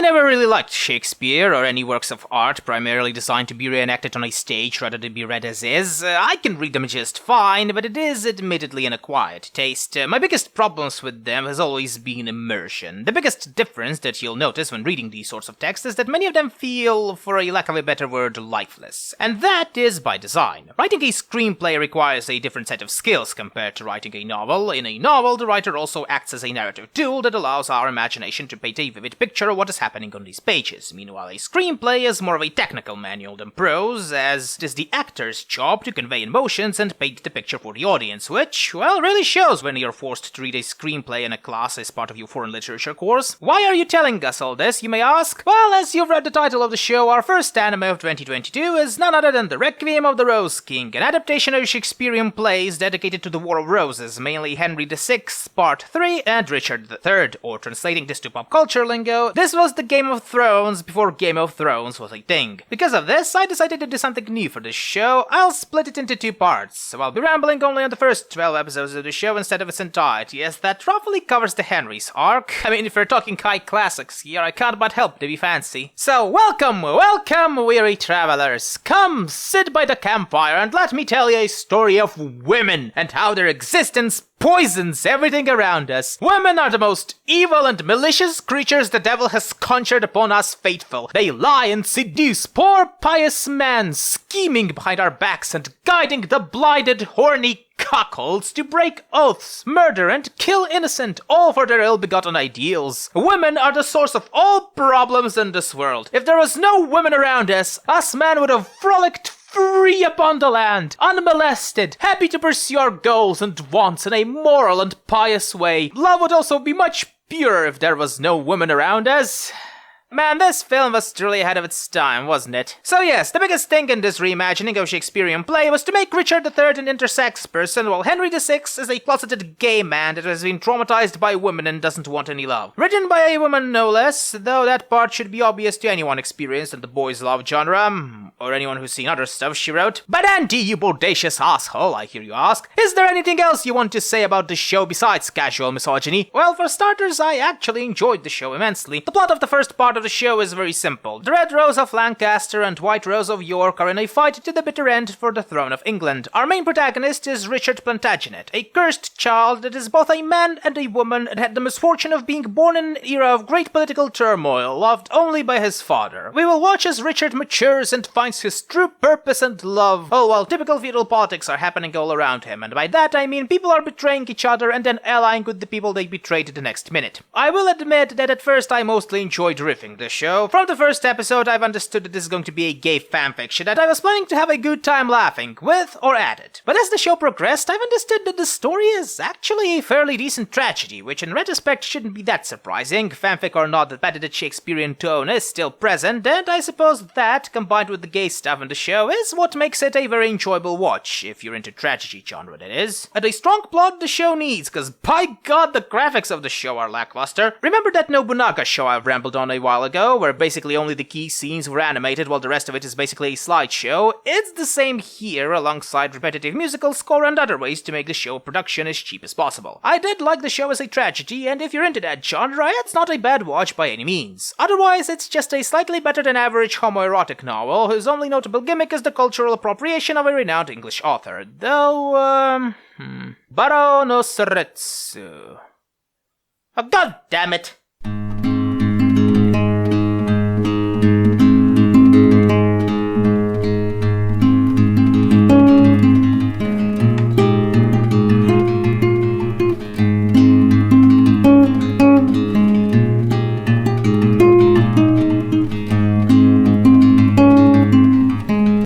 never really liked Shakespeare or any works of art primarily designed to be reenacted on a stage rather than be read as is. I can read them just fine, but it is admittedly an acquired taste. My biggest problems with them has always been immersion. The biggest difference that you'll notice when reading these sorts of texts is that many of them feel, for a lack of a better word, lifeless. And that is by design. Writing a screenplay requires a different set of skills compared to writing a novel. In a novel, the writer also acts as a narrative tool that allows our imagination to paint a vivid picture of what is happening on these pages. Meanwhile, a screenplay is more of a technical manual than prose, as it is the actor's job to convey emotions and paint the picture for the audience, which, well, really shows when you're forced to read a screenplay in a class as part of your foreign literature course. Why are you telling us all this, you may ask? Well, as you've read the title of the show, our first anime of 2022 is none other than the Requiem of the Rose King, an adaptation of Shakespearean plays dedicated to the War of Roses, mainly Henry VI, Part 3, and Richard III, or translating this to pop culture lingo, this was the Game of Thrones before Game of Thrones was a thing. Because of this, I decided to do something new for this show. I'll split it into 2 parts, so I'll be rambling only on the first 12 episodes of the show instead of its entirety, as that roughly covers the Henry's arc. I mean, if we're talking high classics here, I can't but help to be fancy. So, welcome, weary travelers. Come, sit by the campfire and let me tell you a story of women, and how their existence poisons everything around us. Women are the most evil and malicious creatures the devil has conjured upon us faithful. They lie and seduce poor pious men, scheming behind our backs and guiding the blinded, horny cuckolds to break oaths, murder, and kill innocent, all for their ill-begotten ideals. Women are the source of all problems in this world. If there was no women around us men would have frolicked free upon the land, unmolested, happy to pursue our goals and wants in a moral and pious way. Love would also be much purer if there was no woman around us. Man, this film was truly ahead of its time, wasn't it? So yes, the biggest thing in this reimagining of Shakespearean play was to make Richard III an intersex person, while Henry VI is a closeted gay man that has been traumatized by women and doesn't want any love. Written by a woman no less, though that part should be obvious to anyone experienced in the boys' love genre, or anyone who's seen other stuff she wrote. But Andy, you bodacious asshole, I hear you ask, is there anything else you want to say about the show besides casual misogyny? Well, for starters, I actually enjoyed the show immensely. The plot of the first part of the show is very simple. The Red Rose of Lancaster and White Rose of York are in a fight to the bitter end for the throne of England. Our main protagonist is Richard Plantagenet, a cursed child that is both a man and a woman and had the misfortune of being born in an era of great political turmoil, loved only by his father. We will watch as Richard matures and finds his true purpose and love, all while typical feudal politics are happening all around him, and by that I mean people are betraying each other and then allying with the people they betrayed the next minute. I will admit that at first I mostly enjoyed riffing the show. From the first episode, I've understood that this is going to be a gay fanfiction, and I was planning to have a good time laughing, with or at it. But as the show progressed, I've understood that the story is actually a fairly decent tragedy, which in retrospect shouldn't be that surprising. Fanfic or not, the patented Shakespearean tone is still present, and I suppose that, combined with the gay stuff in the show, is what makes it a very enjoyable watch, if you're into tragedy genre, that is. And a strong plot the show needs, cause by god, the graphics of the show are lackluster. Remember that Nobunaga show I've rambled on a while ago, where basically only the key scenes were animated while the rest of it is basically a slideshow? It's the same here, alongside repetitive musical score and other ways to make the show production as cheap as possible. I did like the show as a tragedy, and if you're into that genre, it's not a bad watch by any means. Otherwise, it's just a slightly better than average homoerotic novel, whose only notable gimmick is the cultural appropriation of a renowned English author. Though, Baro no Soretsu. Oh, god damn it!